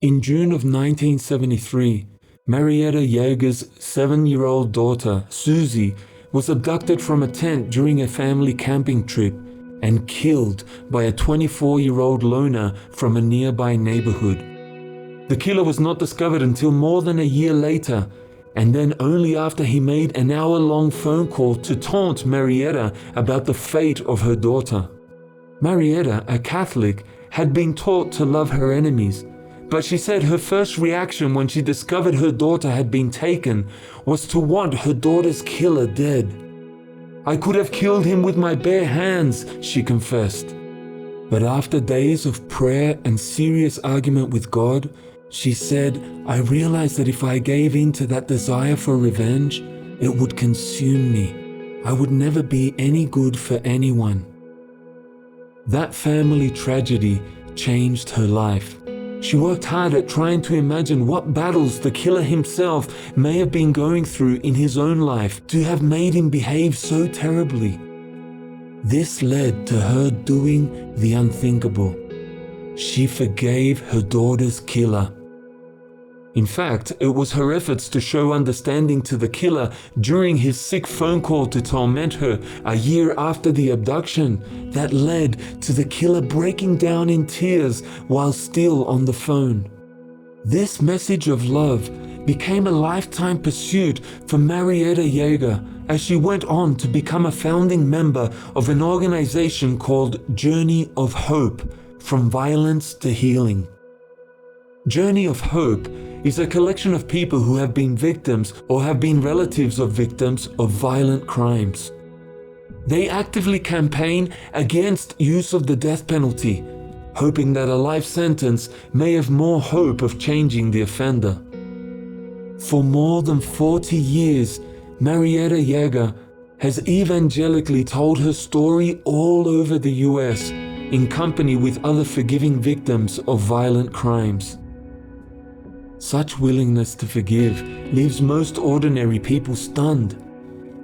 In June of 1973, Marietta Yeager's 7-year-old daughter, Susie, was abducted from a tent during a family camping trip and killed by a 24-year-old loner from a nearby neighborhood. The killer was not discovered until more than a year later, and then only after he made an hour-long phone call to taunt Marietta about the fate of her daughter. Marietta, a Catholic, had been taught to love her enemies, but she said her first reaction when she discovered her daughter had been taken was to want her daughter's killer dead. "I could have killed him with my bare hands," she confessed. But after days of prayer and serious argument with God, she said, "I realized that if I gave in to that desire for revenge, it would consume me. I would never be any good for anyone." That family tragedy changed her life. She worked hard at trying to imagine what battles the killer himself may have been going through in his own life to have made him behave so terribly. This led to her doing the unthinkable. She forgave her daughter's killer. In fact, it was her efforts to show understanding to the killer during his sick phone call to torment her a year after the abduction that led to the killer breaking down in tears while still on the phone. This message of love became a lifetime pursuit for Marietta Yeager as she went on to become a founding member of an organization called Journey of Hope, From Violence to Healing. Journey of Hope is a collection of people who have been victims or have been relatives of victims of violent crimes. They actively campaign against use of the death penalty, hoping that a life sentence may have more hope of changing the offender. For more than 40 years, Marietta Yeager has evangelically told her story all over the US in company with other forgiving victims of violent crimes. Such willingness to forgive leaves most ordinary people stunned,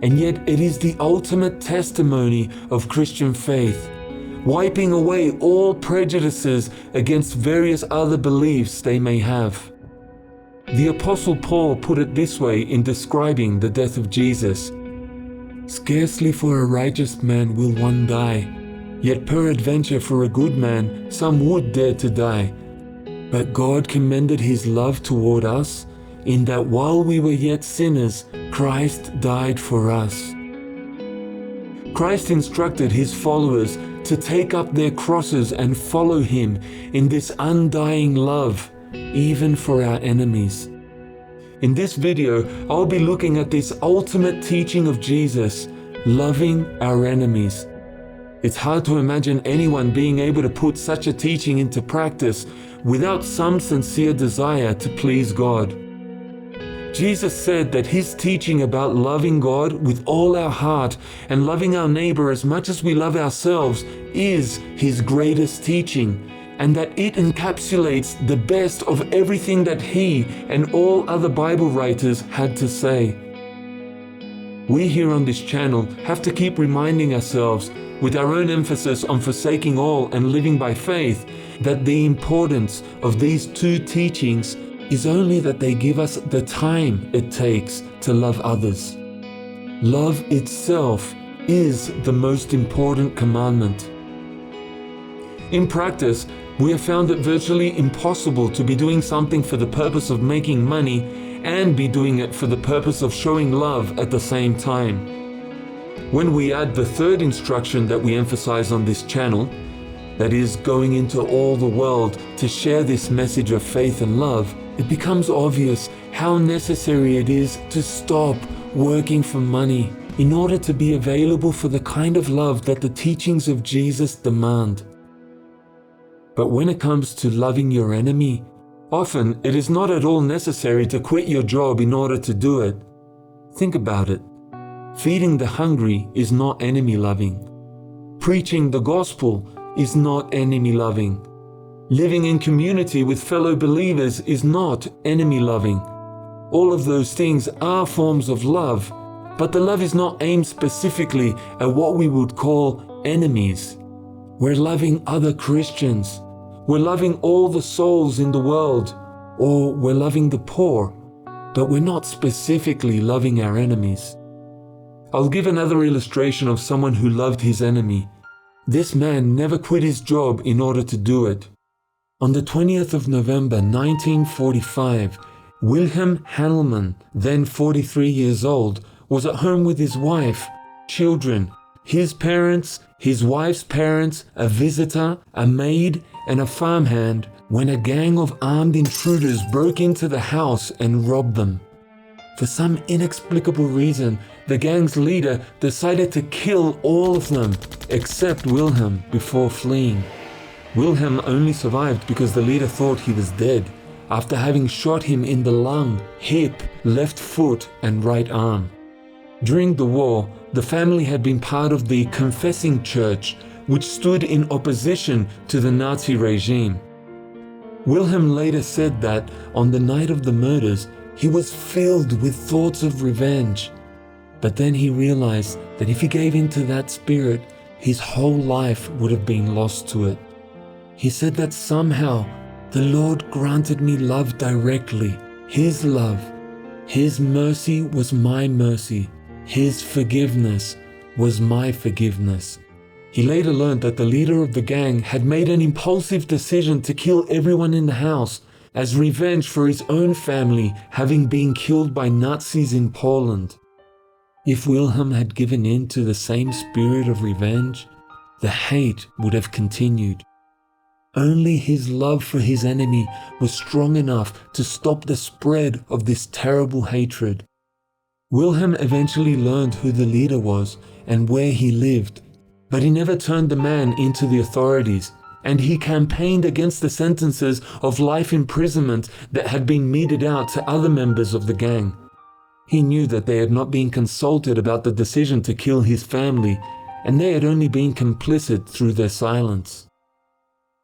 and yet it is the ultimate testimony of Christian faith, wiping away all prejudices against various other beliefs they may have. The Apostle Paul put it this way in describing the death of Jesus: "Scarcely for a righteous man will one die, yet peradventure for a good man some would dare to die. But God commended his love toward us, in that while we were yet sinners, Christ died for us." Christ instructed his followers to take up their crosses and follow him in this undying love, even for our enemies. In this video, I'll be looking at this ultimate teaching of Jesus, loving our enemies. It's hard to imagine anyone being able to put such a teaching into practice without some sincere desire to please God. Jesus said that his teaching about loving God with all our heart and loving our neighbor as much as we love ourselves is his greatest teaching, and that it encapsulates the best of everything that he and all other Bible writers had to say. We here on this channel have to keep reminding ourselves, with our own emphasis on forsaking all and living by faith, that the importance of these two teachings is only that they give us the time it takes to love others. Love itself is the most important commandment. In practice, we have found it virtually impossible to be doing something for the purpose of making money and be doing it for the purpose of showing love at the same time. When we add the third instruction that we emphasize on this channel, that is, going into all the world to share this message of faith and love, it becomes obvious how necessary it is to stop working for money in order to be available for the kind of love that the teachings of Jesus demand. But when it comes to loving your enemy, often it is not at all necessary to quit your job in order to do it. Think about it. Feeding the hungry is not enemy loving. Preaching the gospel is not enemy loving. Living in community with fellow believers is not enemy loving. All of those things are forms of love, but the love is not aimed specifically at what we would call enemies. we're loving other Christians, we're loving all the souls in the world, or we're loving the poor, but we're not specifically loving our enemies. I'll give another illustration of someone who loved his enemy. This man never quit his job in order to do it. On the 20th of November 1945, Wilhelm Handelmann, then 43 years old, was at home with his wife, children, his parents, his wife's parents, a visitor, a maid, and a farmhand when a gang of armed intruders broke into the house and robbed them. For some inexplicable reason, the gang's leader decided to kill all of them except Wilhelm before fleeing. Wilhelm only survived because the leader thought he was dead after having shot him in the lung, hip, left foot, and right arm. During the war, the family had been part of the Confessing Church, which stood in opposition to the Nazi regime. Wilhelm later said that on the night of the murders, he was filled with thoughts of revenge. But then he realized that if he gave in to that spirit, his whole life would have been lost to it. He said that somehow the Lord granted me love directly, His love. His mercy was my mercy. His forgiveness was my forgiveness. He later learned that the leader of the gang had made an impulsive decision to kill everyone in the house as revenge for his own family having been killed by Nazis in Poland. If Wilhelm had given in to the same spirit of revenge, the hate would have continued. Only his love for his enemy was strong enough to stop the spread of this terrible hatred. Wilhelm eventually learned who the leader was and where he lived, but he never turned the man into the authorities, and he campaigned against the sentences of life imprisonment that had been meted out to other members of the gang. He knew that they had not been consulted about the decision to kill his family, and they had only been complicit through their silence.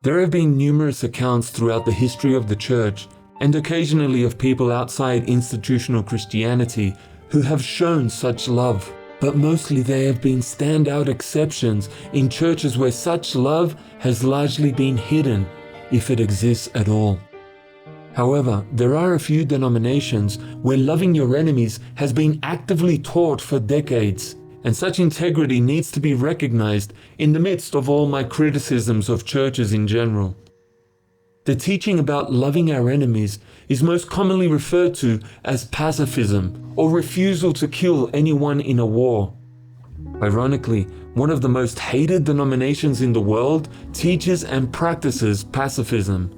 There have been numerous accounts throughout the history of the church, and occasionally of people outside institutional Christianity, who have shown such love, but mostly they have been standout exceptions in churches where such love has largely been hidden, if it exists at all. However, there are a few denominations where loving your enemies has been actively taught for decades, and such integrity needs to be recognized in the midst of all my criticisms of churches in general. The teaching about loving our enemies is most commonly referred to as pacifism, or refusal to kill anyone in a war. Ironically, one of the most hated denominations in the world teaches and practices pacifism.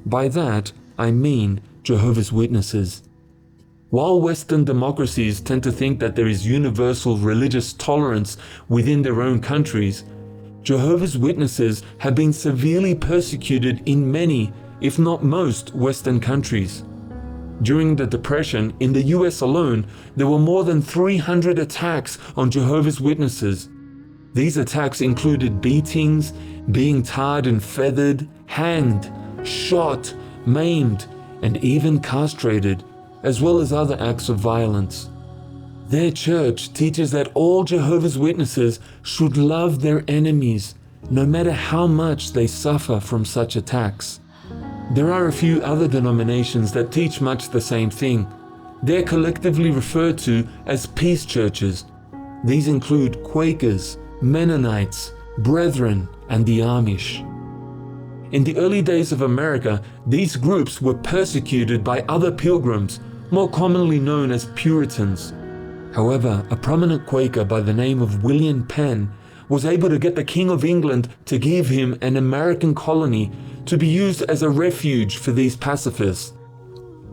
By that, I mean Jehovah's Witnesses. While Western democracies tend to think that there is universal religious tolerance within their own countries, Jehovah's Witnesses have been severely persecuted in many, if not most, Western countries. During the Depression, in the US alone, there were more than 300 attacks on Jehovah's Witnesses. These attacks included beatings, being tarred and feathered, hanged, shot, maimed, and even castrated, as well as other acts of violence. Their church teaches that all Jehovah's Witnesses should love their enemies, no matter how much they suffer from such attacks. There are a few other denominations that teach much the same thing. They're collectively referred to as peace churches. These include Quakers, Mennonites, Brethren, and the Amish. In the early days of America, these groups were persecuted by other pilgrims, more commonly known as Puritans. However, a prominent Quaker by the name of William Penn was able to get the King of England to give him an American colony to be used as a refuge for these pacifists.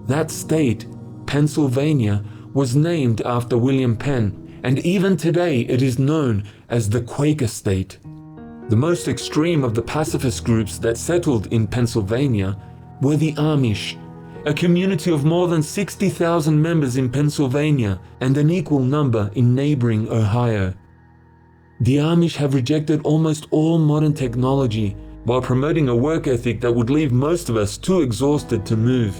That state, Pennsylvania, was named after William Penn, and even today it is known as the Quaker State. The most extreme of the pacifist groups that settled in Pennsylvania were the Amish, a community of more than 60,000 members in Pennsylvania and an equal number in neighboring Ohio. The Amish have rejected almost all modern technology while promoting a work ethic that would leave most of us too exhausted to move.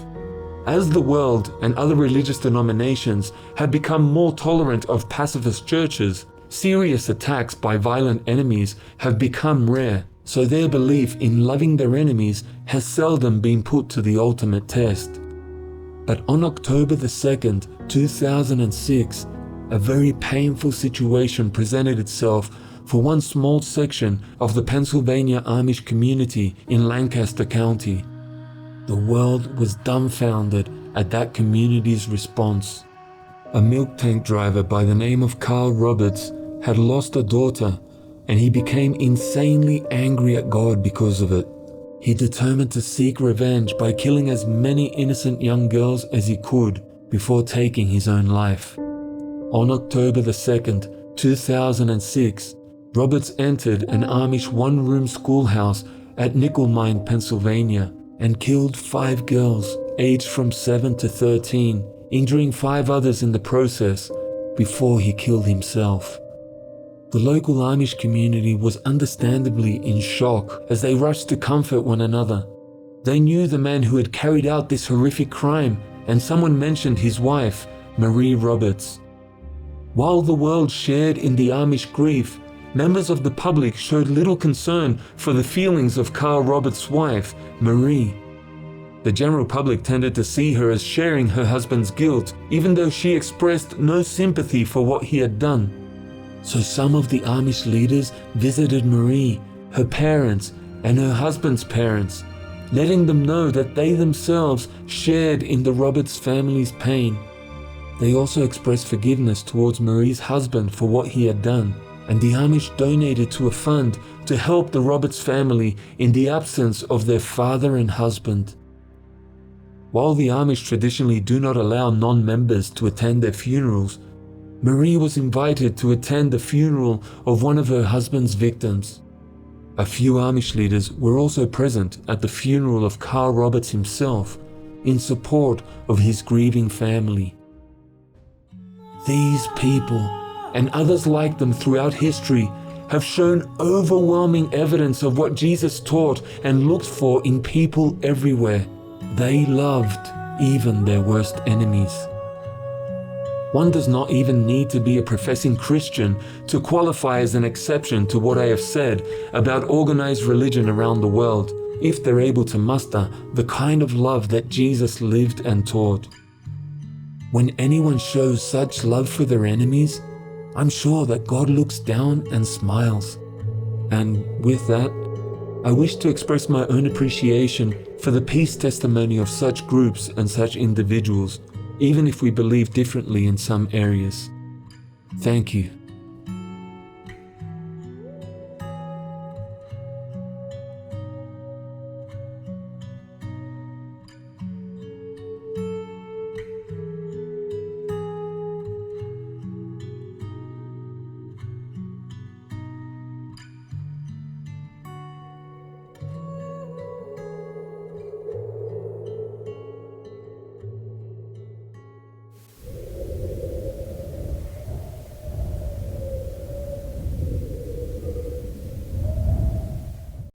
As the world and other religious denominations have become more tolerant of pacifist churches, serious attacks by violent enemies have become rare, so their belief in loving their enemies has seldom been put to the ultimate test. But on October the 2nd, 2006, a very painful situation presented itself for one small section of the Pennsylvania Amish community in Lancaster County. The world was dumbfounded at that community's response. A milk tank driver by the name of Carl Roberts had lost a daughter, and he became insanely angry at God because of it. He determined to seek revenge by killing as many innocent young girls as he could before taking his own life. On October the 2nd, 2006, Roberts entered an Amish one-room schoolhouse at Nickel Mine, Pennsylvania, and killed 5 girls aged from 7 to 13, injuring 5 others in the process before he killed himself. The local Amish community was understandably in shock as they rushed to comfort one another. They knew the man who had carried out this horrific crime, and someone mentioned his wife, Marie Roberts. While the world shared in the Amish grief, members of the public showed little concern for the feelings of Carl Roberts' wife, Marie. The general public tended to see her as sharing her husband's guilt, even though she expressed no sympathy for what he had done. So some of the Amish leaders visited Marie, her parents, and her husband's parents, letting them know that they themselves shared in the Roberts family's pain. They also expressed forgiveness towards Marie's husband for what he had done, and the Amish donated to a fund to help the Roberts family in the absence of their father and husband. While the Amish traditionally do not allow non-members to attend their funerals, Marie was invited to attend the funeral of one of her husband's victims. A few Amish leaders were also present at the funeral of Carl Roberts himself in support of his grieving family. These people, and others like them throughout history, have shown overwhelming evidence of what Jesus taught and looked for in people everywhere. They loved even their worst enemies. One does not even need to be a professing Christian to qualify as an exception to what I have said about organized religion around the world, if they're able to muster the kind of love that Jesus lived and taught. When anyone shows such love for their enemies, I'm sure that God looks down and smiles. And with that, I wish to express my own appreciation for the peace testimony of such groups and such individuals, even if we believe differently in some areas. Thank you.